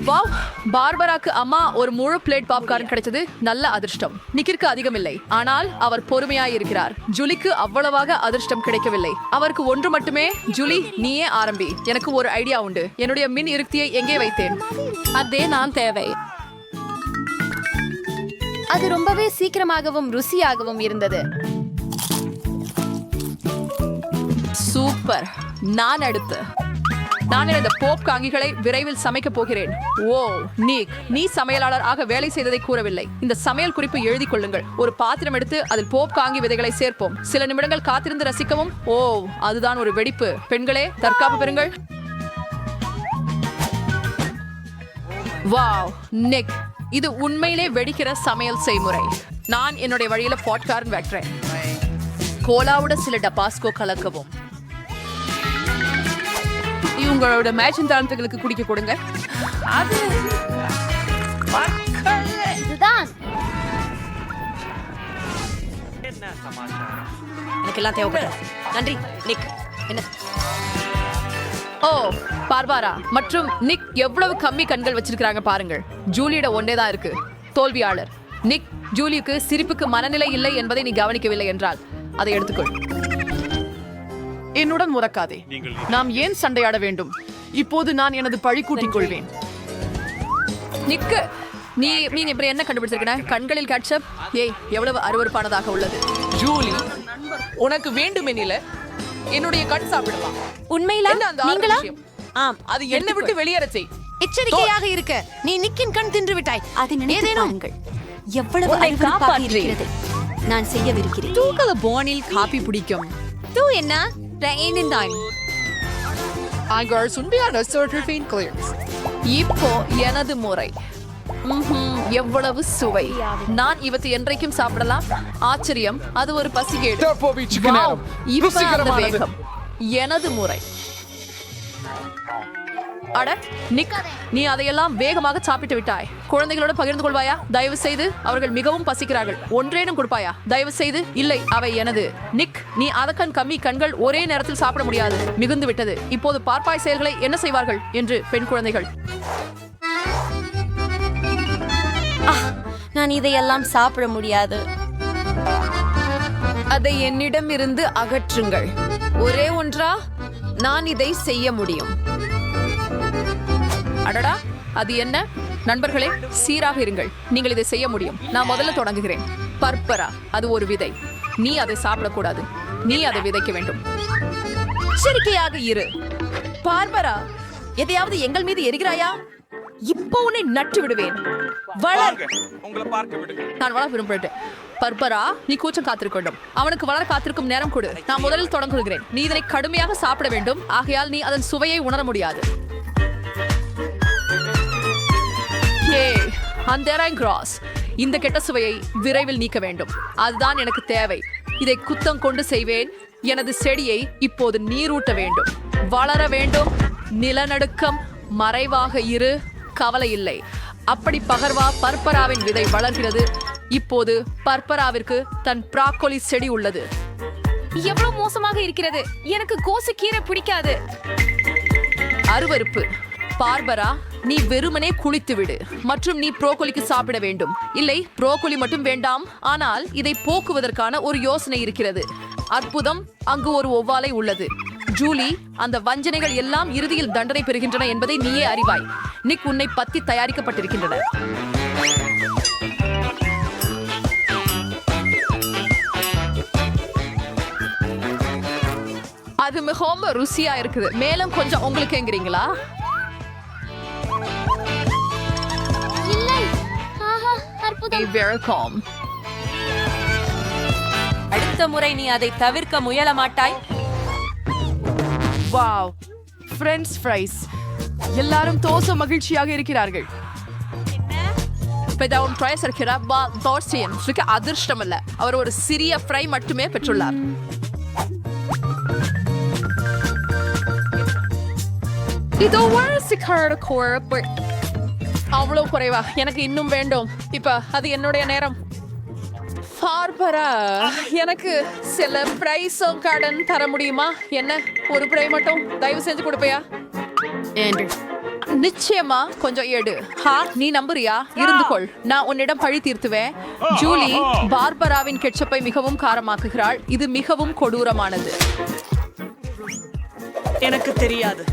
Wow, பார்பராக்கு அம்மா ஒரு முழு பிளேட் பாப்கார்ன் கிடைச்சது. நல்ல அதிர்ஷ்டம். நிக்கிற்கு அதிகம் இல்லை, ஆனால் அவர் பொறுமையாய் இருக்கிறார். ஜூலிக்கு அவ்வளவாக அதிர்ஷ்டம் கிடைக்கவில்லை. அவருக்கு ஒன்று மட்டுமே. ஜூலி, நீயே ஆரம்பி. எனக்கு ஒரு ஐடியா உண்டு. என்னுடைய மின் இருத்தியை எங்கே வைத்தேன்? அதே நான் தேவை. அது ரொம்பவே சீக்கிரமாகவும் ருசியாகவும் இருந்தது. சூப்பர். நான் இந்த போப் காங்கிகளை விரைவில் சமைக்க போகிறேன். ஓ நிக், நீ சமையலாளர் ஆக வேலை செய்ததை கூறவில்லை. இந்த சமையல் குறிப்பு எழுதி கொள்ளுங்கள். ஒரு பாத்திரம் எடுத்து அதில் போப் காங்கி விதைகளை சேர்ப்போம். சில நிமிடங்கள் காத்திருந்து ரசிக்கவும். ஓ, அதுதான் ஒரு வெடிப்பு. பெண்களே, தற்காப்பு பெறுங்கள். வாவ் நிக், இது உண்மையிலே வெடிக்கிற சமையல் செய்முறை. நான் என்னுடைய வழியில பாட்கார்ன் வைக்கிறேன். கோலாவோட சில டபாஸ்கோ கலக்கவும். உங்களோட மேட்சின் தாளத்துகளுக்கு குடிக்க கொடுங்க. அது இதுதான் எனக்கு எல்லாம் தேவைப்படும். நன்றி நிக். என்ன? ஓ, பார்பாரா மற்றும் நிக் எவ்வளவு கம்மி கண்கள் வச்சிருக்காங்க பாருங்கள். ஜூலியோட ஒன்றே தான் இருக்கு. தோல்வியாளர் நிக். ஜூலிக்கு சிரிப்புக்கு மனநிலை இல்லை என்பதை நீ கவனிக்கவில்லை என்றால் அதை எடுத்துக்கொள். என்னுடன் முறக்காதே. நாம் ஏன் சண்டையாட வேண்டும்? இப்போது நான் எனது பழி கூட்டிக் கொள்வேன். நிக்கு, நீங்க இப்படி என்ன கண்டுபிடிச்சிருக்க? கண்களில் கேட்சப். ஏய், எவ்வளவு அருவருப்பானதாக உள்ளது. ஜூலி, உனக்கு வேண்டுமெனில என்னுடைய கண் சாப்பிடலாம். உண்மையில நீங்களா? ஆம், அது என்னை விட்டு வெளியேற செய். எச்சரிக்கையாக இருக்க. நீ நிக்கின் கண் தின்று விட்டாய். அதை நினைத்து பாருங்கள். எவ்வளவு அருவருப்பாக இருக்கிறது. நான் செய்யவிருக்கிறேன். தூக்கல போனில் காபி பிடிக்கும். தூ என்ன? ரெயினின் தான். இப்போ எனது முறை. எவ்வளவு சுவை. நான் இவற்றை என்றைக்கும் சாப்பிடலாம். ஆச்சரியம், அது ஒரு பசிகேடு. வாவ், இப்ப அந்த வேகம். எனது முறை. அட நிக், நீ அதையெல்லாம் வேகமாக சாப்பிட்டு விட்டாய். குழந்தைகளோட பகிர்ந்து கொள்வாயா? தயவு செய்து. அவர்கள் மிகவும் பசிக்கிறார்கள். ஒன்றேனும் கொடுப்பாயா? தயவு செய்து. இல்லை, அவை எனது. நிக், நீ அதக்கண் கம்மி கண்கள் ஒரே நேரத்தில் சாப்பிட முடியாது. மிகுந்து விட்டது. இப்போது பார்ப்பாய் செயல்களை என்ன செய்வார்கள் என்று பெண் குழந்தைகள். நான் இதையெல்லாம் சாப்பிட முடியாது. அதை என்னிடம் இருந்து அகற்றுங்கள். ஒரே ஒன்றா நான் இதை செய்ய முடியும். அடடா, அது என்ன? நண்பர்களே, சீராக இருங்கள். நீங்கள் இதை செய்ய முடியும். நான் முதல்ல தொடங்குகிறேன். பர்பரா, அது ஒரு விதை. நீ அதை சாப்பிடக்கூடாது. நீ அதை விதைக்க வேண்டும். எச்சரிக்கையாக இரு. பார்பரா, எதையாவது எங்கள் மீது எரிகிறாயா? இப்போ உன்னை நட்டு விடுவேன். வளர். நான் வளர விரும்புகிறேன். பர்பரா, நீ கூச்சம் காத்திருக்கணும். அவனுக்கு வளர காத்திருக்கும் நேரம் கொடு. நான் முதலில் தொடங்குகிறேன். நீ இதனை கடுமையாக சாப்பிட வேண்டும். ஆகையால் நீ அதன் சுவையை உணர முடியாது. இந்த கெட்ட சுவையை விரைவில் நீக்க வேண்டும். அதுதான் எனக்கு தேவை. இதை குத்தம் கொண்டு செய்வேன். எனது செடியை இப்போது நீரூட்ட வேண்டும். வளர வேண்டும். நிலநடுக்கம். மறைவாக இரு. கவலை இல்லை. அப்படி பகர்வா பர்பராவின் விதை வளர்கிறது. இப்போது பர்பராவிற்கு தன் பிராக்கோலி செடி உள்ளது. எவ்வளவு மோசமாக இருக்கிறது. எனக்கு கோசுக்கீரை பிடிக்காது. அருவருப்பு. பார்பரா, நீ வெறுமனே குளித்து விடு. மற்றும் நீ ப்ரோக்கோலிக்கு சாப்பிட வேண்டும். இல்லை, ப்ரோக்கோலி மட்டும் வேண்டாம். ஆனால் இதை போக்குவதற்கான ஒரு யோசனை இருக்கிறது. அற்புதம், அங்கு ஒரு ஒவ்வாலை உள்ளது. ஜூலி, அந்த வஞ்சனைகள் எல்லாம் இறுதியில் தண்டனை பெறுகின்றன என்பதை நீயே அறிவாய். நிக், உன்னை பத்தி தயாரிக்கப்பட்டிருக்கின்றன. அது மிகவும் ருசியா இருக்குது. மேலும் கொஞ்சம் உங்களுக்கு எங்கிறீங்களா? அடுத்த முறை நீ அதை தவிர்க்க முயல மாட்டாய். Wow, friends fries. எல்லாரும் தோசை மகிழ்ச்சியாக இருக்கிறார்கள். அதிர்ஷ்டம் அல்ல, அவர் ஒரு சிறிய ஃப்ரை மட்டுமே பெற்றுள்ளார். அவ்வளவு குறைவா? எனக்கு இன்னும் வேண்டும். இப்ப அது என்னுடைய நேரம். பார்பரா, எனக்கு சில பிரைஸும் கடன் தர முடியுமா? என்ன, ஒரு பிரை மட்டும் தயவு செஞ்சு கொடுப்பையா? நிச்சயமா கொஞ்சம் எடு. நீ நம்புறியா? இருந்து கொள், நான் உன்னிடம் பழி தீர்த்துவேன். ஜூலி பார்பராவின் கெட்சப்பை மிகவும் காரமாக்குகிறாள். இது மிகவும் கொடூரமானது. எனக்கு தெரியாது.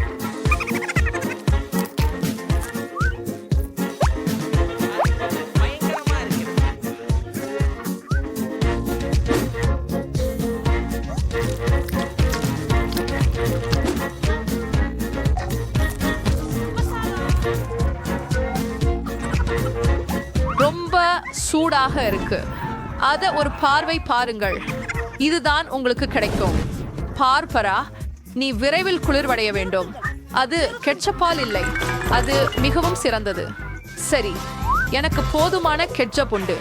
ரொம்ப சூடாக இருக்கு. அத ஒரு பார்வை பாருங்கள். இதுதான் உங்களுக்கு கிடைக்கும். பார்பரா, நீ விரைவில் குளிர்வடைய வேண்டும். அது கெட்சப்பால் இல்லை, அது மிகவும் சிறந்தது. சரி, எனக்கு போதுமான கெட்சப் உண்டு.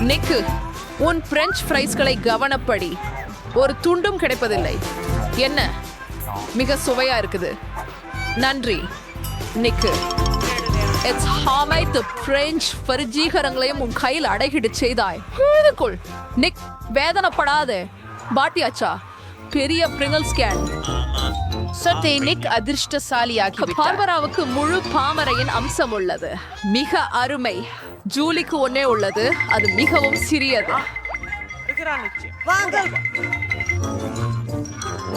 நிக்கு, உன் பிரெஞ்ச் ஃப்ரைஸ்களை கவனப்படி. ஒரு துண்டும் கிடைப்பதில்லை. என்ன, மிக சுவையா இருக்குது. நன்றி நிக்கு. இட்ஸ் ஹாமைத் பிரெஞ்ச் பரிஜீகரங்களையும் உன் கையில் அடைகிடு செய்தாய். இதுக்குள் நிக், வேதனைப்படாதே. பாட்டியாச்சா, பெரிய பிரிங்கல் ஸ்கேன். சற்றே நிக் அதிர்ஷ்டசாலியாகி பார்பராவுக்கு முழு பாமரையின் அம்சம் உள்ளது. மிக அருமை. ஜூலிக்கு ஒன்னே உள்ளது, அது மிகவும் சிறியது.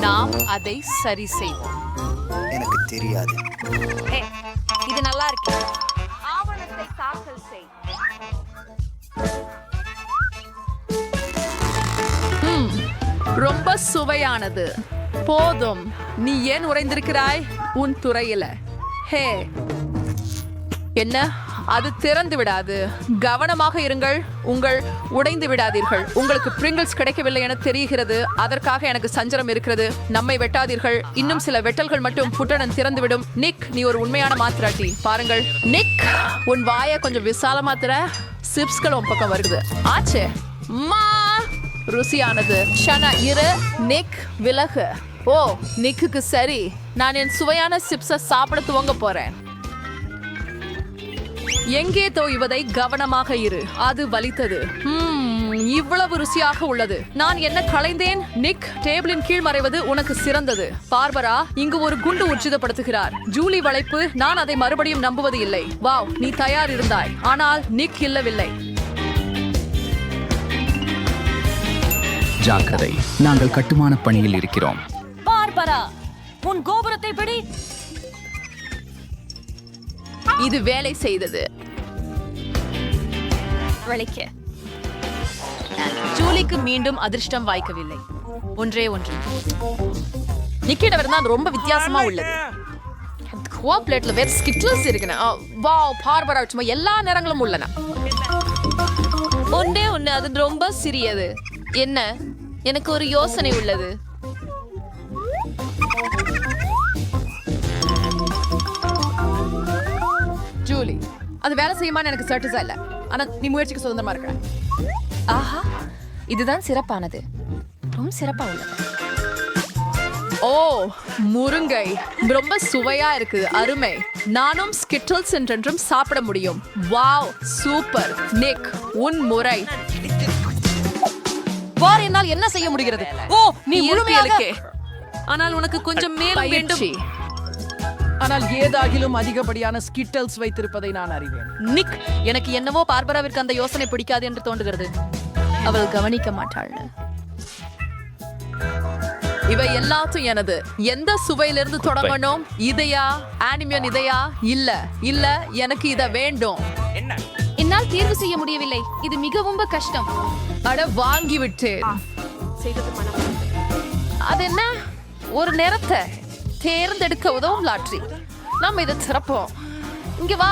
நாம் அதை சரி செய்வோம். எனக்கு தெரியாது. இது நல்லா இருக்கு. ஆவணத்தை தாக்கல் செய். ரொம்ப சுவையானது. போதும். நீ ஏன் உறைந்திருக்கிறாய் உன் துறையில? ஹே, என்ன, அது திறந்து விடாது. கவனமாக இருங்கள், உங்கள் உடைந்து விடாதீர்கள். உங்களுக்கு பிரிங்கிள்ஸ் கிடைக்கவில்லை என தெரிகிறது. அதற்காக எனக்கு சஞ்சலம் இருக்கிறது. நம்மை வெட்டாதீர்கள். இன்னும் சில வெட்டல்கள் மட்டும் புட்டணன் திறந்துவிடும். நிக், நீ ஒரு உண்மையான மாத்திராட்டி. பாருங்கள் நிக், உன் வாயை கொஞ்சம் விசால மாத்திர. சிப்ஸ்கள் உன் பக்கம் வருது. ஆச்சே, மா ருசியானது. ஷனா இரு. நிக், விலகு. ஓ, நிக்குக்கு சரி. நான் என் சுவையான சிப்ஸை சாப்பிட துவங்க போறேன். எங்கே தோய்வதை கவனமாக இரு. அது வலித்தது. இவ்வளவு ருசியாக உள்ளது. நான் என்ன களைந்தேன். நிக், டேபிளின் கீழ் மறைவது உனக்கு சிறந்தது. பார்பரா இங்கு ஒரு குண்டு உச்சிதப்படுத்துகிறார். ஜூலி வளைப்பு, நான் அதை மறுபடியும் நம்புவது இல்லை. வாவ், நீ தயார் இருந்தாய். ஆனால் நிக் இல்லவில்லை. ஜாக்கிரதை, நாங்கள் கட்டுமான பணியில் இருக்கிறோம். பார்பரா, உன் கோபுரத்தை பிடி. இது வேலை செய்தது. ஜூலிக்கு மீண்டும் அதிர்ஷ்டம் வாய்க்கவில்லை. ஒன்றே ஒன்று. நிக்கிடவர் தான் ரொம்ப வித்தியாசமா உள்ளது. பிளேட்ல வேற ஸ்கிட்லஸ் இருக்குன. வாவ், பார்பரா சும்மா எல்லா நிறங்களும் உள்ளன. ஒன்றே ஒன்று, அது ரொம்ப சிறியது. என்ன, எனக்கு ஒரு யோசனை உள்ளது. ஜூலி, அது வேலை செய்யுமான்னு எனக்கு சர்டிஸா இல்ல. ஆனா நீ முயற்சிக்கு சுதந்திரமா இருக்க. ஆஹா, இதுதான் சிறப்பானது. ரொம்ப சிறப்பா உள்ளது. ஓ, முருங்கை ரொம்ப சுவையா இருக்கு. அருமை. நானும் ஸ்கிட்டில்ஸ் என்றென்றும் சாப்பிட முடியும். Wow, super. நிக், உன் முறை. வார், என்னால் என்ன செய்ய முடிகிறது? ஓ, நீ முழுமையாக. ஆனால் உனக்கு கொஞ்சம் மேல் வேண்டும். பயிற்சி. ஆனால் ஏதாகிலும் அதிகப்படியான ஸ்கிட்டல்ஸ் வைத்திருப்பதை நான் அறிவேன். நிக், எனக்கு என்னவோ பார்பராவிற்கு அந்த யோசனை பிடிக்காது என்று தோன்றுகிறது. அவள் கவனிக்க மாட்டாள். இவை எல்லாத்தையும் எனது. எந்த சுவையிலிருந்து தொடங்கணும்? இதையா, ஆனிமியன் இதையா? இல்ல இல்ல, எனக்கு இத வேண்டும். என்னால் தேர்வு செய்ய முடியவில்லை. இது மிகவும் கஷ்டம். அட, வாங்கி விட்டேன். அது என்ன, ஒரு நேரத்தை தேர்ந்தெடுக்க உதவும் லாட்ரி. நம்ம இதை திறப்போம். இங்க வா.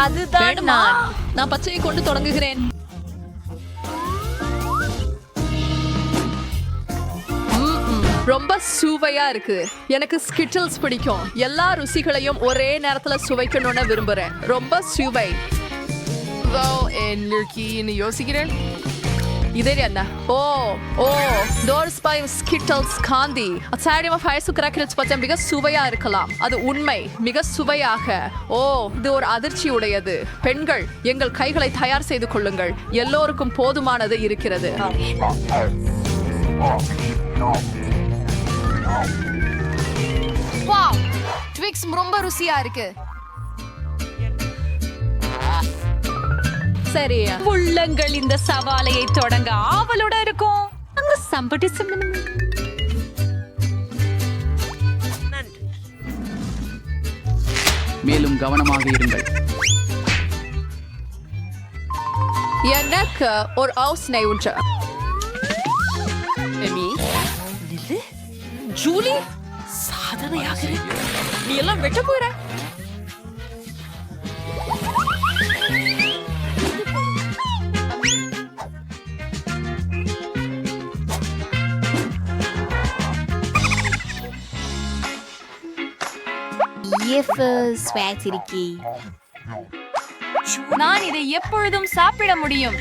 அதுதான் நான் பச்சையை கொண்டு தொடங்குகிறேன். ரொம்ப சுவையா இருக்கு. எனக்கு ஸ்கிட்டில்ஸ் பிடிக்கும். எல்லா ருசிகளையும் ஒரே நேரத்துல சுவைக்கணும்னு விரும்புறேன். ரொம்ப சுவை. யோசிக்கிறேன். இதே என்ன? ஓ ஓ, டோர்ஸ் பை ஸ்கிட்டில்ஸ் காந்தி. அச்சாரியமா ஃபயசு கிராக்கர்ஸ் பச்சை மிக சுவையா இருக்கலாம். அது உண்மை, மிக சுவையாக. ஓ, இது ஒரு அதிர்ச்சி உடையது. பெண்கள், எங்கள் கைகளை தயார் செய்து கொள்ளுங்கள். எல்லோருக்கும் போதுமானது இருக்கிறது. வாவ், ட்விக்ஸ் ரொம்ப ருசியா இருக்கு. சரி, உள்ளங்கள் இந்த சவாலையை தொடங்க ஆவலோட இருக்கும். அங்க somebody மேலும் கவனமாக இருங்கள். எனக்கு ஒரு யோசனை உண்டு. ஜூலி சாதனையாக நீ எல்லாம் வெட்ட போற. நான் இதை எப்பொழுதும் சாப்பிட முடியும்.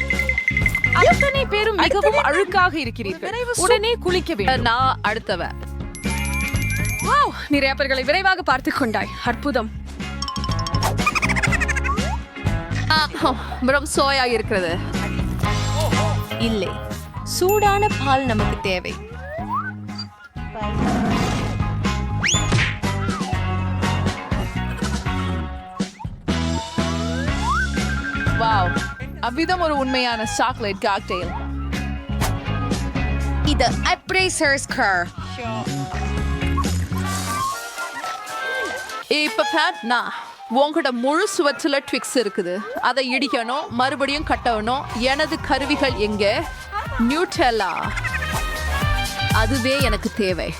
அத்தனை பேரும் மிகவும் அழுக்காக இருக்கிறீர்கள். உடனே குளிக்க வேண்டும். நான் அடுத்தவன். வாவ், நிறைய பேர்களை விரைவாக பார்த்துக் கொண்டாய். அற்புதம். ரொம்ப சோயா இருக்கிறது. இல்லை, சூடான பால் நமக்கு தேவை. வாவ், அவ்விதம் ஒரு உண்மையான சாக்லேட் காக்டெயில். இது அப்ரைசர்ஸ் கர். இப்ப பாட்னா உங்ககிட்ட முழு சுவற்றில ட்விக்ஸ் இருக்குது. அதை இடிக்கணும், மறுபடியும் கட்டணும். எனது கருவிகள் எங்க? நியூட்டெல்லா, அதுவே எனக்கு தேவை.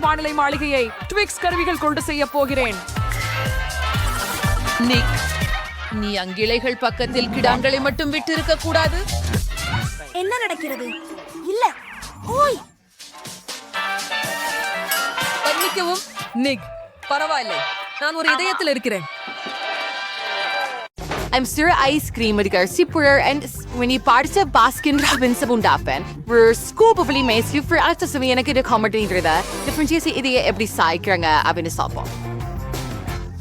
வானிலை மாளிகையை ட்விக்ஸ் கருவிகள் கொண்டு செய்ய போகிறேன். நிக், நீ அங்கிளைகள் பக்கத்தில் கிடாங்களை மட்டும் விட்டு இருக்க கூடாது. என்ன நடக்கிறது? இல்ல, ஓய், மன்னிக்கவும் நிக், பரவாயில்லை, நான் ஒரு இதயத்தில் இருக்கிறேன். I'm sure ice cream with super and when you parts of Baskin Robbins undapen. We're scoop of mace you for us to me and get a comedy there. Differentiate idiot every cycling அப்படின்னு சாப்போம்.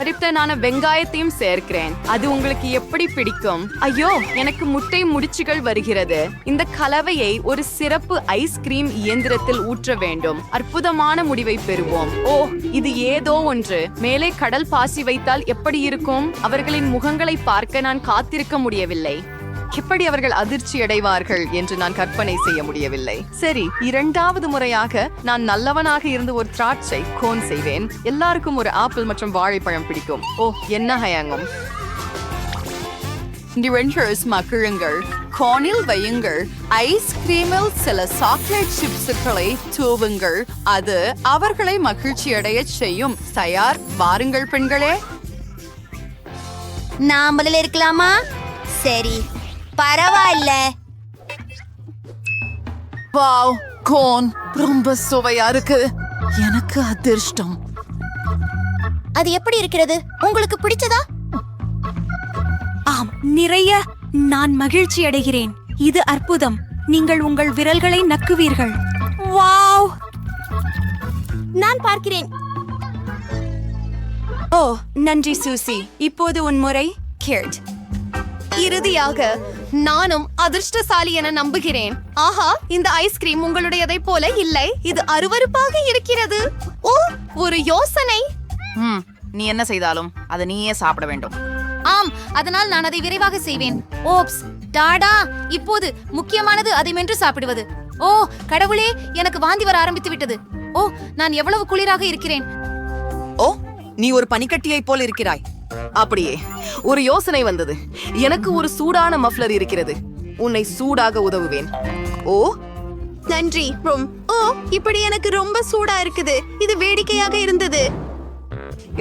அடுத்து நான் வெங்காயத்தையும் சேர்க்கிறேன். அது உங்களுக்கு எப்படி பிடிக்கும்? ஐயோ, எனக்கு முட்டை முடிச்சுகள் வருகிறது. இந்த கலவையை ஒரு சிறப்பு ஐஸ்கிரீம் இயந்திரத்தில் ஊற்ற வேண்டும். அற்புதமான முடிவை பெறுவோம். ஓ, இது ஏதோ ஒன்று. மேலே கடல் பாசி வைத்தால் எப்படி இருக்கும்? அவர்களின் முகங்களை பார்க்க நான் காத்திருக்க முடியவில்லை. எப்படி அவர்கள் அதிர்ச்சி அடைவார்கள் என்று நான் கற்பனை செய்ய முடியவில்லை. சரி, இரண்டாவது முறையாக நான் நல்லவனாக இருந்து ஒரு திராட்சை கோன் செய்வேன். எல்லாருக்கும் ஒரு ஆப்பிள் மற்றும் வாழைப்பழம் பிடிக்கும். ஓ, என்ன ஹயங்கும். மகிழுங்கள், கோனில் வையுங்கள், ஐஸ்கிரீமில் சில சாக்லேட் சிப்ஸுகளை தூவுங்கள். அது அவர்களை மகிழ்ச்சி அடைய செய்யும். தயார், வாருங்கள் பெண்களே. நான் முதல்ல இருக்கலாமா? சரி, பரவாயில்ல. வாவ், கோன் ரொம்ப சுவையா இருக்கு. எனக்கு அதிர்ஷ்டம். அது எப்படி இருக்கிறது? உங்களுக்கு பிடிச்சதா? ஆம், நிறைய. நான் மகிழ்ச்சி அடைகிறேன். இது அற்புதம். நீங்கள் உங்கள் விரல்களை நக்குவீர்கள். வாவ், நான் பார்க்கிறேன். ஓ, நன்றி சூசி. இப்போது உன் முறை. கேட். இறுதியாக நானும் அதிர்ஷ்டசாலி என நம்புகிறேன். ஆஹா, இந்த ஐஸ்கிரீம் உங்களுடையதை போல இல்லை. இது அருவருப்பாக இருக்கிறது. ஓ, ஒரு யோசனை. நீ என்ன செய்தாலும் அதை நீயே சாப்பிட வேண்டும். ஆம், அதனால் நான் அதை விரைவாக செய்வேன். ஓப்ஸ், டாடா. இப்போது முக்கியமானது அதை மென்று சாப்பிடுவது. ஓ கடவுளே, எனக்கு வாந்தி வர ஆரம்பித்து விட்டது. ஓ, நான் எவ்வளவு குளிராக இருக்கிறேன். ஓ, நீ ஒரு பனிக்கட்டியை போல் இருக்கிறாய். அப்படியே ஒரு யோசனை வந்தது. எனக்கு ஒரு சூடான மஃப்ளர் இருக்கிறது. உன்னை சூடாக உதவுவேன். ஓ, நன்றி. ஓ, இப்படி எனக்கு ரொம்ப சூடா இருக்குது. இது வேடிக்கையாக இருந்தது.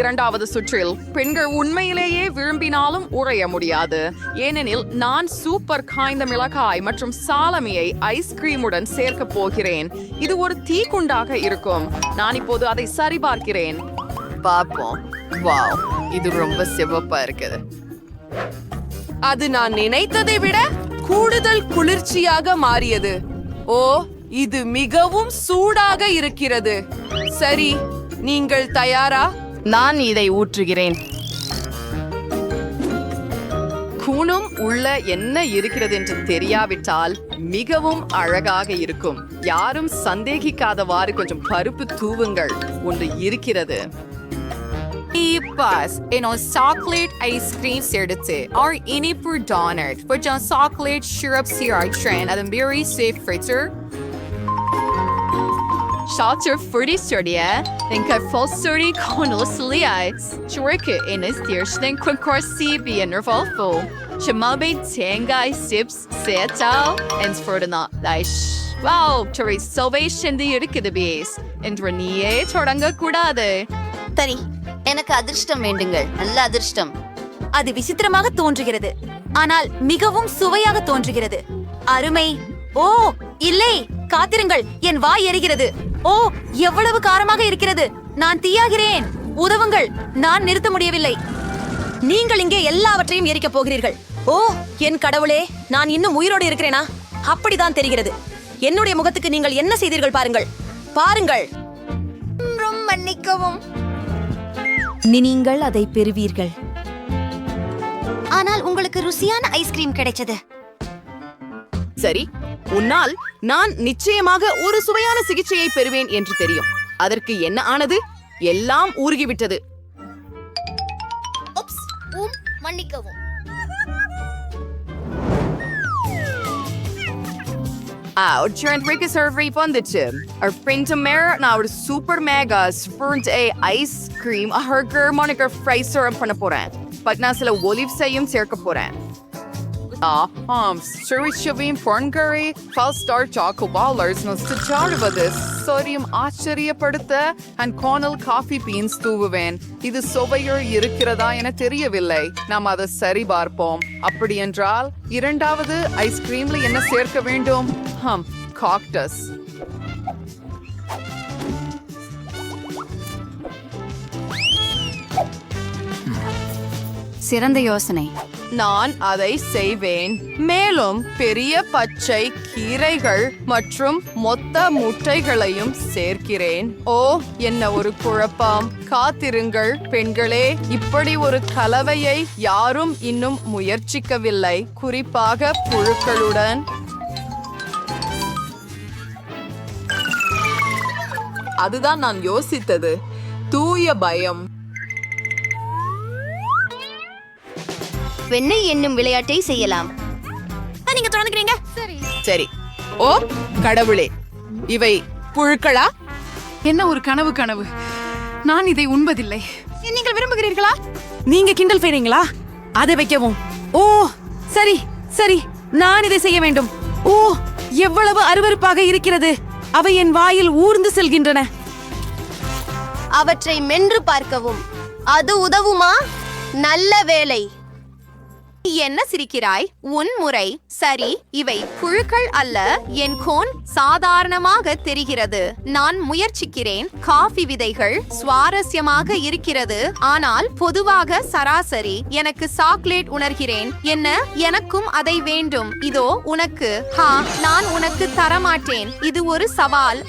இரண்டாவது சுற்றில் பெண்கள் உண்மையிலேயே விரும்பினாலும் உறைய முடியாது. ஏனெனில் நான் சூப்பர் காய்ந்த மிளகாய் மற்றும் சாலமியை ஐஸ்கிரீமுடன் சேர்க்க போகிறேன். இது ஒரு தீக்குண்டாக இருக்கும். நான் இப்போது அதை சரிபார்க்கிறேன். பார்ப்போம். வாவ், இது ரொம்ப சிவப்பா இருக்குது. அது நான் நினைத்ததை விட கூடுதல் குளிர்ச்சியாக மாறியது. ஓ, இது மிகவும் சூடாக இருக்கிறது. சரி, நீங்கள் தயாரா? நான் இதை ஊற்றுகிறேன். கூணும் உள்ள என்ன இருக்கிறது என்று தெரியாவிட்டால் மிகவும் அழகாக இருக்கும். யாரும் சந்தேகிக்காதவாறு கொஞ்சம் பருப்பு தூவுங்கள். ஒன்று இருக்கிறது. Ipas, chocolate ice cream எடுத்து or இனிப்பு donut கொஞ்சம் chocolate syrup sriracha அதன் berry safe fritter Salter fruity sordia den kan fosori konolsliais churke in is dirsten konkorsi be nervolfo Shamabe tangai sips setal and fordana lish Wow, Tori salvation the irikida base and Renie toranga கூடாது சரி, எனக்கு அதிர்ஷ்டம் வேண்டுங்கள். நல்ல அதிர்ஷ்டம். அது விசித்திரமாக தோன்றுகிறது, ஆனால் மிகவும் சுவையாக தோன்றுகிறது. அருமை. ஓ இல்லை, காத்திருங்கள், என் வாய் எரிகிறது. ஓ எவ்வளவு காரமாக இருக்கிறது. நான் தீயாகிறேன். உதவுங்கள், நான் நிறுத்த முடியவில்லை. நீங்கள் இங்கே எல்லாவற்றையும் எரிக்கப் போகிறீர்கள். ஓ என் கடவுளே, நான் இன்னும் உயிரோடு இருக்கிறேனா? அப்படிதான் தெரிகிறது. என்னுடைய முகத்துக்கு நீங்கள் என்ன செய்தீர்கள் பாருங்கள். பாருங்கள். மன்னிக்கவும். நீங்கள் அதை பெறுவீர்கள். ஆனால் உங்களுக்கு ருசியான ஐஸ்கிரீம் கிடைச்சது. சரி, உன்னால் நான் நிச்சயமாக ஒரு சுவையான சிகிச்சையை பெறுவேன் என்று தெரியும். அதற்கு என்ன ஆனது? எல்லாம் ஊறுகிவிட்டது. மன்னிக்கவும். Trent survey வந்துச்சு. Our friend Tamara நான் ஒரு சூப்பர் மேகா ஸ்பூர்ண்ட் ஐஸ் கிரீம் ஹர்கர் மானிகர் ஃப்ரை சிரப் பண்ண போறேன். பட் நான் சில ஒலிவ்ஸையும் சேர்க்க போறேன். Srirachaவையும் பொன்கரி ஃபால் ஸ்டார் சாக்கோ பாலர்ஸ் நொஸ்டாடுவது சோடியம் ஆச்சரியப்படுத்த அண்ட் கார்னல் காஃபி பீன்ஸ் தூவுவேன். இது சுவையில் இருக்கிறதா என தெரியவில்லை. நாம் அதை சரி பார்ப்போம். அப்படி என்றால் இரண்டாவது ஐஸ்கிரீம்ல என்ன சேர்க்க வேண்டும்? காக்டஸ். சிறந்த யோசனை. நான் அதை செய்வேன். மேலும் பெரிய பச்சை கீரைகள் மற்றும் மொத்த முட்டைகளையும் சேர்க்கிறேன். ஓ என்ன ஒரு குழப்பம். காத்திருங்கள் பெண்களே, இப்படி ஒரு கலவையை யாரும் இன்னும் முயற்சிக்கவில்லை, குறிப்பாக புழுக்களுடன். அதுதான் நான் யோசித்தது. தூய பயம். வெண்ணெய் என்னும் விளையாட்டை செய்யலாம். நீங்க தொடர்ந்துக்கிறீங்க. சரி. ஓ கடவுளே, இவை புழுக்களா? என்ன ஒரு கனவு. நான் இதை உண்பதில்லை. நீங்கள் விரும்புகிறீர்களா? நீங்க கிண்டல் செய்றீங்களா? அதை வைக்கவும். ஓ சரி சரி, நான் இதை செய்ய வேண்டும். ஓ எவ்வளவு அருவருப்பாக இருக்கிறது. அவை என் வாயில் ஊர்ந்து செல்கின்றன. அவற்றை மென்று பார்க்கவும். அது உதவுமா? நல்ல வேலை. என்ன சிரிக்கிறாய்? உன் முறை சரி. இவை புழுக்கள் அல்ல. என் கோன் சாதாரணமாக தெரிகிறது. நான் முயற்சிக்கிறேன். காஃபி விதைகள் சுவாரஸ்யமாக இருக்கிறது, ஆனால் பொதுவாக சராசரி. எனக்கு சாக்லேட் உணர்கிறேன். என்ன? எனக்கும் அதை வேண்டும். இதோ உனக்கு. நான் உனக்கு தரமாட்டேன். இது ஒரு சவால்.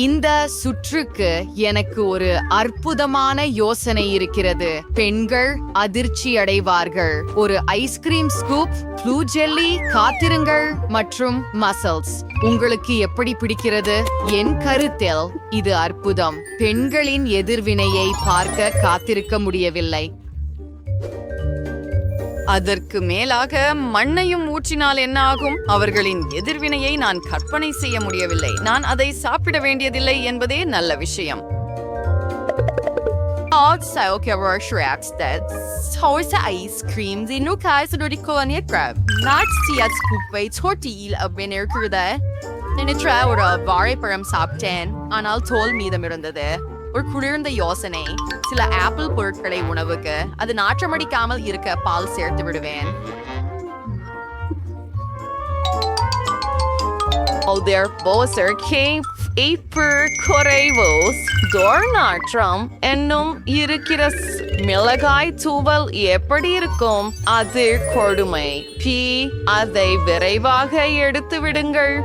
இந்த சுற்றுக்கு எனக்கு ஒரு அற்புதமான யோசனை இருக்கிறது. பெண்கள் அதிர்ச்சி அடைவார்கள். ஒரு ஐஸ்கிரீம் ஸ்கூப், ப்ளூ ஜெல்லி, காத்திருங்கள் மற்றும் மசல்ஸ். உங்களுக்கு எப்படி பிடிக்கிறது? என் கருத்தில் இது அற்புதம். பெண்களின் எதிர்வினையை பார்க்க காத்திருக்க முடியவில்லை. அதற்கு மேலாக மண்ணையும் ஊற்றினால் என்ன ஆகும்? அவர்களின் எதிர்வினையை நான் கற்பனை செய்ய முடியவில்லை. நான் அதை சாப்பிட வேண்டியதில்லை என்பதே நல்ல விஷயம். Ice cream die nu kaiser door die koloniet grab. Naast die het scoopway tortil op binnen kurde. En het trouwde waar per hem sapten. Anal tol மீதம் இருந்தது. ஒரு குளிர்ந்த யோசனை. சில ஆப்பிள் பொருட்களை உணவுக்கு அது நாற்றமடிக்காமல் இருக்க பால் சேர்த்து விடுவேன். நாற்றம் என்னும் இருக்கிற மிளகாய் தூவல் எப்படி இருக்கும்? அது கொடுமை. அதை விரைவாக எடுத்து விடுங்கள்.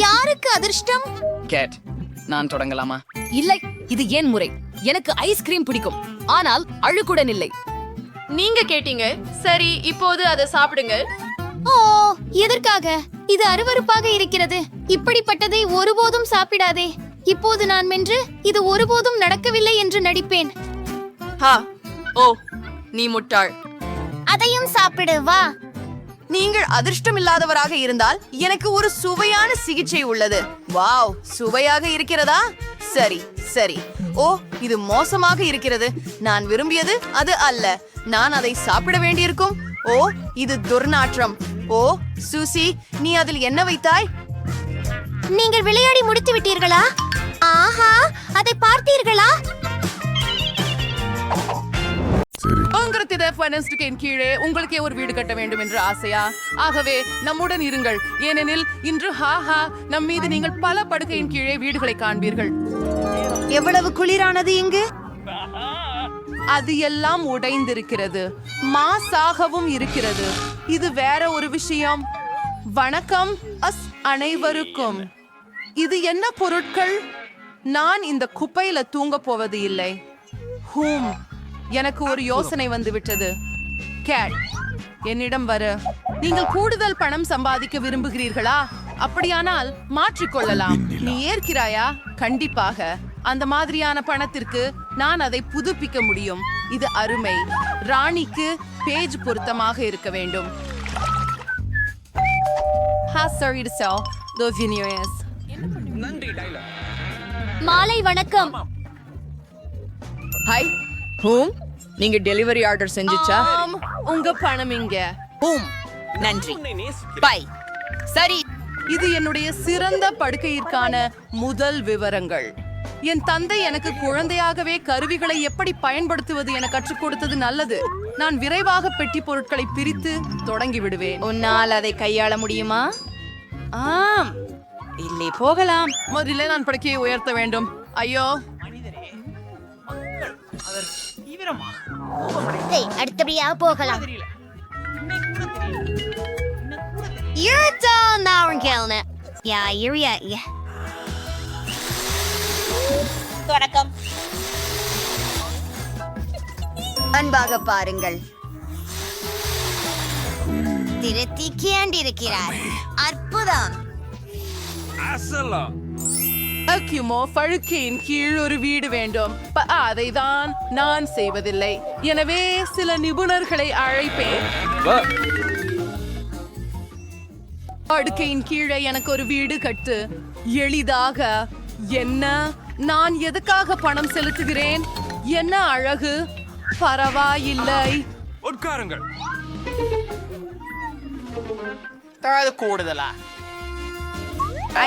யாருக்கு அதிர்ஷ்டம்? கேட், நான் தொடங்கலாமா? இல்லை, இது ஏன் முறை? எனக்கு ஐஸ்கிரீம் பிடிக்கும் ஆனால் அழுக்குடன் இல்லை. நீங்க கேட்டீங்க, சரி இப்போது அதை சாப்பிடுங்க. ஓ, எதற்காக? இது அருவருப்பாக இருக்கிறது. இப்படிப்பட்டதை ஒருபோதும் சாப்பிடாதே. இப்போது நான் மென்று இது ஒருபோதும் நடக்கவில்லை என்று நடிப்பேன். ஓ, நீ முட்டாள். அதையும் சாப்பிடு வா. நீங்கள் அதிர்ஷ்டமில்லாதவராக இருந்தால் எனக்கு ஒரு சுவையான சிகிச்சை உள்ளது. வாவ், சுவையாக இருக்கிறதா? சரி சரி. ஓ, இது மோசமாக இருக்கிறது. நான் விரும்பியது அது அல்ல. நான் அதை சாப்பிட வேண்டியிருக்கும். ஓ, இது துர்நாற்றம். ஓ, சூசி, நீ அதில் என்ன வைத்தாய்? நீங்கள் விளையாடி முடித்து விட்டீர்களா? ஆஹா, அதை பார்த்தீர்களா? கீழே உங்களுக்கே ஒரு வீடு கட்ட வேண்டும் என்று ஆசையா? ஆகவே நம்முடன் இருங்கள், ஏனெனில் இன்று நம் மீது நீங்கள் பல படுக்கையின் கீழே வீடுகளை காண்பீர்கள். எவ்வளவு குளிரானது இங்கு! அது எல்லாம் உடைந்திருக்கிறது, மாசாகவும் இருக்கிறது. இது வேற ஒரு விஷயம். வணக்கம் அனைவருக்கும். இது என்ன பொருட்கள்? நான் இந்த குப்பையில தூங்க போவது இல்லை. எனக்கு ஒரு யோசனை வந்து விட்டது. கேட், என்னிடம் வர. நீங்கள் கூடுதல் பணம் சம்பாதிக்க விரும்புகிறீர்களா? அப்படியானால் மாற்றிக்கொள்ளலாம். நீ ஏற்கிறாயா? கண்டிப்பாக. அந்த மாதிரியான பணத்திற்கு நான் அதை புதுப்பிக்க முடியும். இது அருமை. ராணிக்கு பேஜ் பொருத்தமாக இருக்க வேண்டும். மாலை வணக்கம். ஹாய். நீங்க டெலிவரி ஆர்டர் செஞ்சுச்சா? உங்க பணம் இங்க. நன்றி. பை. சரி. இது என்னுடைய சிறந்த படுக்கையிற்கான முதல் விவரங்கள். என் தந்தை எனக்கு குழந்தையாகவே கருவிகளை எப்படி பயன்படுத்துவது என கற்றுக் கொடுத்தது நல்லது. நான் விரைவாக பெட்டி பொருட்களை பிரித்து தொடங்கி விடுவேன். உன்னால் அதை கையாள முடியுமா? ஆம், இல்லை, போகலாம். முதலில் நான் படுக்கையை உயர்த்த வேண்டும். ஐயோ, அடுத்தபடியாக போகலாம். தொடக்கம். அன்பாக பாருங்கள். திருத்தி கேண்டிருக்கிறார். அற்புதம். அக்யூமோ, படுக்கையின் கீழ் ஒரு வீடு வேண்டும். அதை தான் நான் செய்வதில்லை. எனவே சில நிபுணர்களை அழைப்பேன். படுக்கையின் கீழே எனக்கு ஒரு வீடு கட்டு. எளிதாக. என்ன? நான் எதுக்காக பணம் செலுத்துகிறேன்? என்ன அழகு! பரவாயில்லை. உட்காருங்கள். கூடுதலா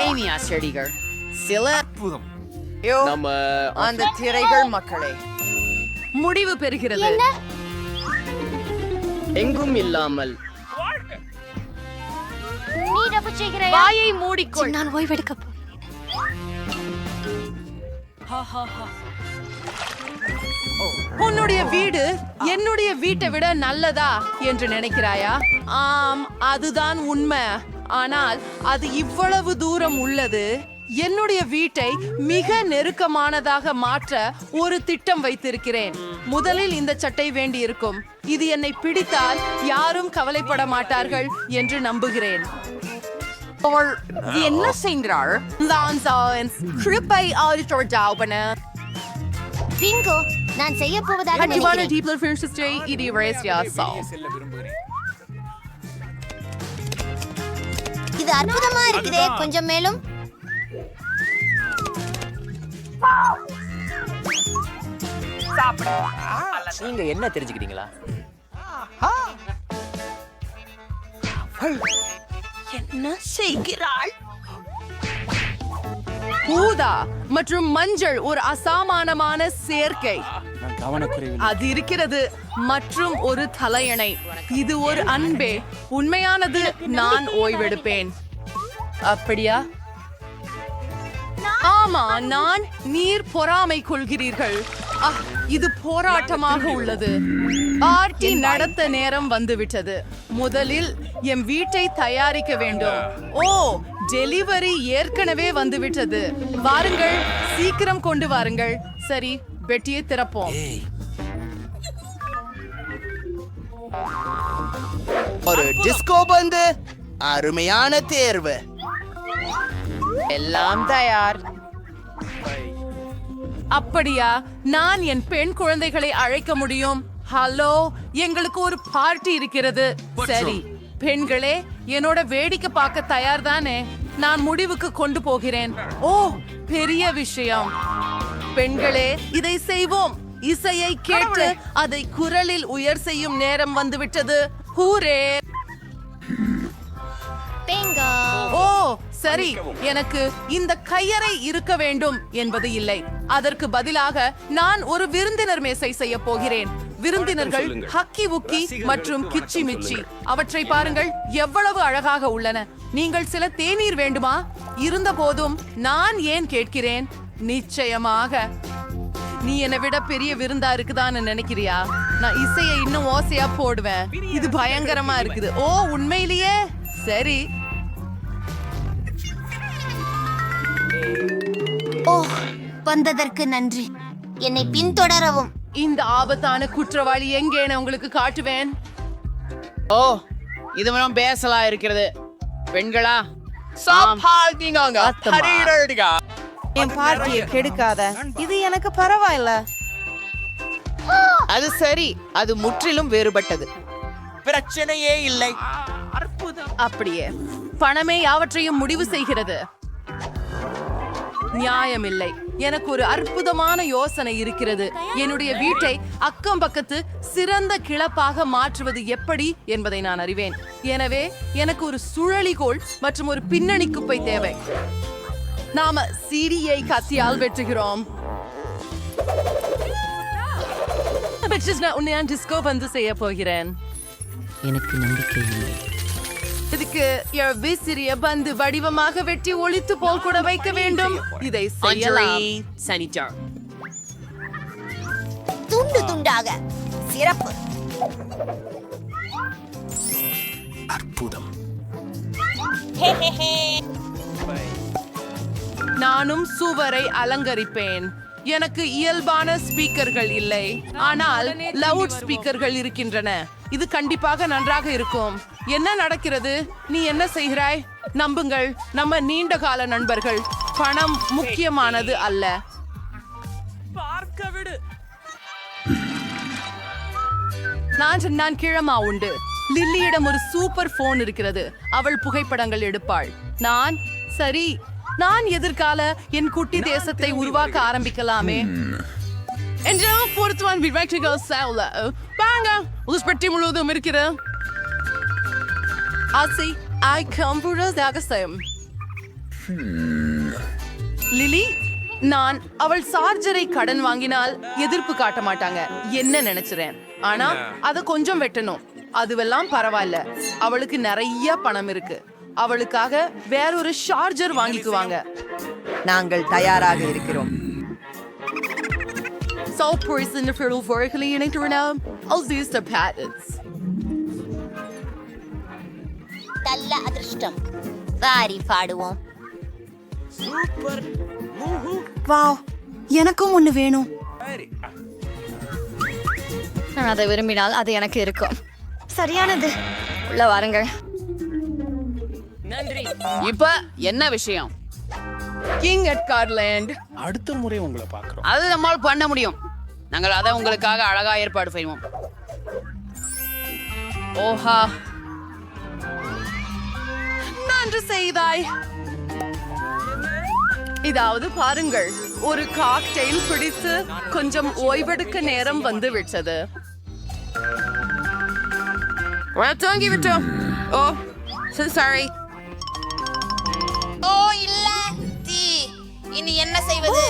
ஐனியா செடிகள் சில அற்புதம். நம்ம அந்த திரைகள் மக்களே முடிவு பெறுகிறது. எங்கும் இல்லாமல் நீ ரப்பு செய்கிறாயா? வாயை மூடிக்கொள். நான் ஓய்வெடுக்க உன்னுடைய வீடு என்னுடைய வீட்டை விட நல்லதா என்று நினைக்கிறாயா? ஆம், அதுதான் உண்மை. ஆனால் அது இவ்வளவு தூரம் உள்ளது. என்னுடைய வீட்டை மிக நெருக்கமானதாக மாற்ற ஒரு திட்டம் வைத்திருக்கிறேன். முதலில் இந்த சட்டை வேண்டி இருக்கும். இது என்னை பிடித்தால் யாரும் கவலைப்பட மாட்டார்கள் என்று நம்புகிறேன். அவள் என்ன செய்கிறாள்? பிங்கோ, நான் செய்ய போவதாக நினைக்கிறேன். இது அற்புதமா இருக்குதே. கொஞ்சம் மேலும். நீங்க என்ன தெரிஞ்சுக்கிட்டீங்களா? என்ன செய்கிறாள்? ஊதா மற்றும் மஞ்சள் ஒரு அசாமானமான சேர்க்கை. அது இருக்கிறது. மற்றும் ஒரு தலையணை. இது ஒரு அன்பே. உண்மையானது. நான் ஓய்வெடுப்பேன். அப்படியா? ஆமா, நான் நீர் பொறாமை கொள்கிறீர்கள். இது போராட்டமாக உள்ளது. பார்ட்டி நடத்த நேரம் வந்துவிட்டது. முதலில் என் வீட்டை தயாரிக்க வேண்டும். ஓ, டெலிவரி ஏற்கனவே வந்துவிட்டது. வாருங்கள், சீக்கிரம் கொண்டு வாருங்கள். சரி, பெட்டியை திறப்போம். ஒரு டிஸ்கோ பந்து, அருமையான தேர்வு. எல்லாம் தயார். அப்படியா? நான் என் பெண் குழந்தைகளை அழைக்க முடியும். ஹலோ, எங்களுக்கு ஒரு பார்ட்டி இருக்கிறது. சரி பெண்களே, என்னோட வேடிக்கை பார்க்க தயார் தானே? நான் முடிவுக்கு கொண்டு போகிறேன். ஓ, பெரிய விஷயம். பெண்களே, இதை செய்வோம். இசையை கேட்டு அதை குரலில் உயர் செய்யும் நேரம் வந்துவிட்டது. ஹூரே! ஓ சரி, எனக்கு இந்த கையறை இருக்க வேண்டும் என்பது இல்லை. அதற்கு பதிலாக நான் ஒரு விருந்தினர் மேசை செய்ய போகிறேன். விருந்தினர்கள் ஹக்கி உக்கி மற்றும் கிச்சி மிச்சி. அவற்றை பாருங்கள், எவ்வளவு அழகாக உள்ளன. நீங்கள் சில தேநீர் வேண்டுமா? இருந்த போதும் நான் ஏன் கேட்கிறேன்? நிச்சயமாக. நீ என்னை விட பெரிய விருந்தா இருக்குதான்னு நினைக்கிறியா? நான் இசையை இன்னும் ஓசையா போடுவேன். இது பயங்கரமா இருக்குது. ஓ, உண்மையிலேயே? சரி. ஓ, வந்ததற்கு நன்றி. என்னை பின்தொடரவும். இந்த ஆபத்தான குற்றவாளி எங்கேன்னு உங்களுக்கு காட்டுவேன். ஓ, இது மனம் பேசலா இருக்கிறது. பெண்களா? என் பார்ட்டியை கெடுக்காத. இது எனக்கு பரவாயில்ல. அது சரி, அது முற்றிலும் வேறுபட்டது. பிரச்சனையே இல்லை. அப்படியே பணமே யாவற்றையும் முடிவு செய்கிறது. நியாயமில்லை. எனக்கு ஒரு அற்புதமான யோசனை இருக்கிறது. என்னுடைய வீட்டை அக்கம் பக்கத்து சிறந்த கிளப்பாக மாற்றுவது எப்படி என்பதை நான் அறிவேன். எனவே எனக்கு ஒரு சுழலிகோல் மற்றும் ஒரு பின்னணி குப்பை தேவை. நாம சீடியை கத்தியால் வெட்டுகிறோம். உன்னை நான் டிஸ்கோ பந்து செய்ய போகிறேன். எனக்கு நம்பிக்கை இல்லை. இதுக்கு விசிறிய பந்து வடிவமாக வெட்டி ஒளித்து போல் கூட வைக்க வேண்டும். இதை செய்யலாம். துண்டு துண்டாக. சிறப்பு. அற்புதம். நானும் சுவரை அலங்கரிப்பேன். எனக்கு இயல்பான ஸ்பீக்கர்கள் இல்லை, ஆனால் லவுட் ஸ்பீக்கர்கள் இருக்கின்றன. இது கண்டிப்பாக நன்றாக இருக்கும். என்ன நடக்கிறது? நீ என்ன செய்கிறாய்? நம்புங்கள், நம்ம நீண்ட கால நண்பர்கள். பணம் முக்கியமானது அல்ல. நான் கிழமா உண்டு. லில்லியிடம் ஒரு சூப்பர் போன் இருக்கிறது. அவள் புகைப்படங்கள் எடுப்பாள். சரி, நான் எதிர்கால என் குட்டி தேசத்தை உருவாக்க ஆரம்பிக்கலாமே. பெட்டி முழுவதும் இருக்கிற ஆசை லிலி, நான் அவள் சார்ஜரை கடன் வாங்கினால் எதிர்ப்பு காட்ட மாட்டாங்க என்ன நினைச்சிறேன். ஆனா அத கொஞ்சம் வெட்டணும். அதுவெல்லாம் பரவாயில்ல. அவளுக்கு நிறைய பணம் இருக்கு. அவளுக்காக வேறொரு சார்ஜர் வாங்கிக்குவாங்க. நாங்கள் தயாராக இருக்கிறோம். நல்ல அதிர்ஷ்டம். வாரி பாடுவோம். வாவ், எனக்கும் ஒண்ணு வேணும். நான் அதை விரும்பினால் அது எனக்கு இருக்கும். சரியானது. உள்ள வாருங்கள். இப்ப என்ன விஷயம்? கிங் எட்கார்லேண்ட். அடுத்த முறை உங்களை பார்க்கிறோம். அது நம்மால் பண்ண முடியும். நாங்கள் அதை உங்களுக்காக அழகா ஏற்பாடு செய்வோம். ஓஹா, நன்று செய்தாய். இதாவது பாருங்கள், ஒரு காக்டெயில் பிடித்து கொஞ்சம் ஓய்வெடுக்க நேரம் வந்து விட்டது. தூங்கி விட்டோம். ஓ சாரி. ஓ இல்ல, தீ. இனி என்ன செய்வது?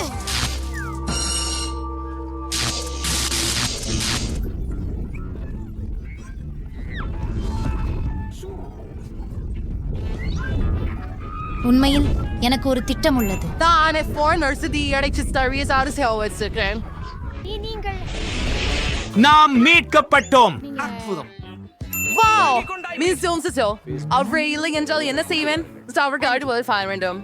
உண்மையில் எனக்கு ஒரு திட்டம் உள்ளது. தானே foreigners die அடைச்சு ஸ்டோரிஸ் ஆறு சேவச்சிருக்கேன். நாம் மீட்கப்பட்டோம். வாவ், மிஸ் ஜோன்ஸ் அவரை இல்லை என்றால் என்ன செய்வேன்? அவருக்கு அடுத்து ஃபயர் வேண்டும்.